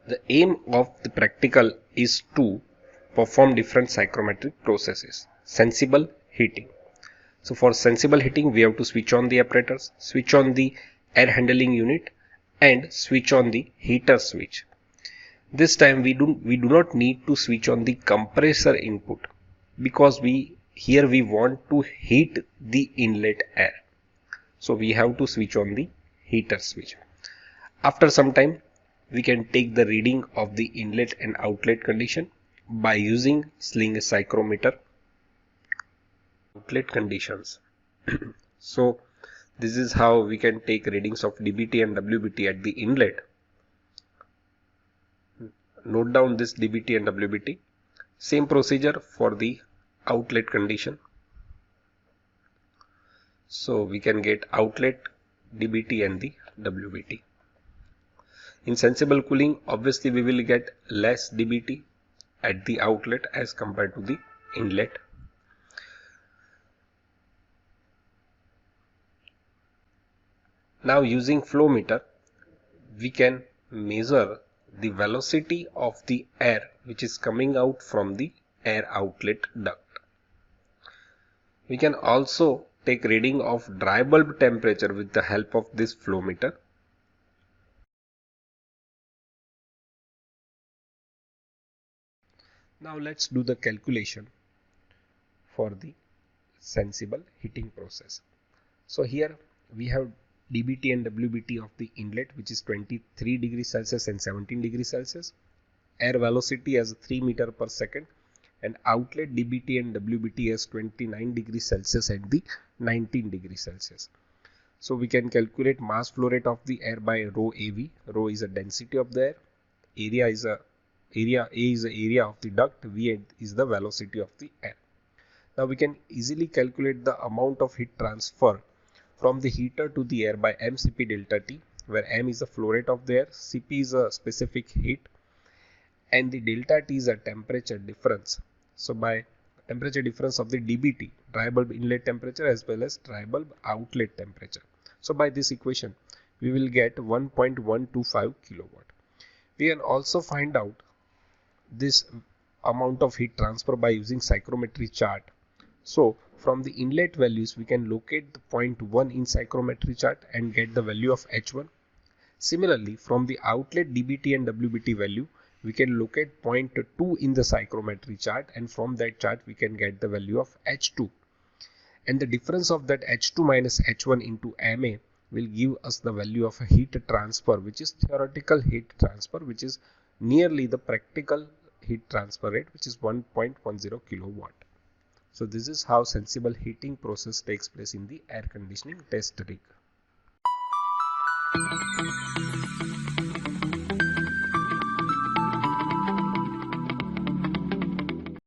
The aim of the practical is to perform different psychrometric processes. Sensible heating. So for sensible heating, we have to switch on the apparatus, switch on the air handling unit, and switch on the heater switch. This time we do not need to switch on the compressor input because we want to heat the inlet air. So we have to switch on the heater switch. After some time, we can take the reading of the inlet and outlet condition by using sling psychrometer outlet conditions. So this is how we can take readings of dBT and WBT at the inlet. Note down this dBT and WBT. Same procedure for the outlet condition. So we can get outlet dBT and the WBT. In sensible cooling, obviously we will get less dBT at the outlet as compared to the inlet. Now using flow meter, we can measure the velocity of the air which is coming out from the air outlet duct. We can also take reading of dry bulb temperature with the help of this flow meter. Now let's do the calculation for the sensible heating process. So here we have dBT and WBT of the inlet, which is 23 degrees Celsius and 17 degrees Celsius, air velocity as 3 meter per second, and outlet dBT and WBT as 29 degrees Celsius and the 19 degrees Celsius. So we can calculate mass flow rate of the air by rho AV. Rho is a density of the air, A is the area of the duct, V is the velocity of the air. Now we can easily calculate the amount of heat transfer from the heater to the air by mCp delta T, where m is the flow rate of the air, Cp is a specific heat, and the delta T is a temperature difference. So by temperature difference of the dBT, dry bulb inlet temperature as well as dry bulb outlet temperature. So by this equation, we will get 1.125 kilowatt. We can also find out this amount of heat transfer by using psychrometry chart. So from the inlet values, we can locate the point 1 in psychrometry chart and get the value of H1. Similarly, from the outlet dBT and WBT value, we can locate point 2 in the psychrometry chart, and from that chart we can get the value of H2. And the difference of that H2 minus H1 into MA will give us the value of a heat transfer, which is theoretical heat transfer, which is nearly the practical heat transfer rate, which is 1.10 kilowatt. So this is how sensible heating process takes place in the air conditioning test rig.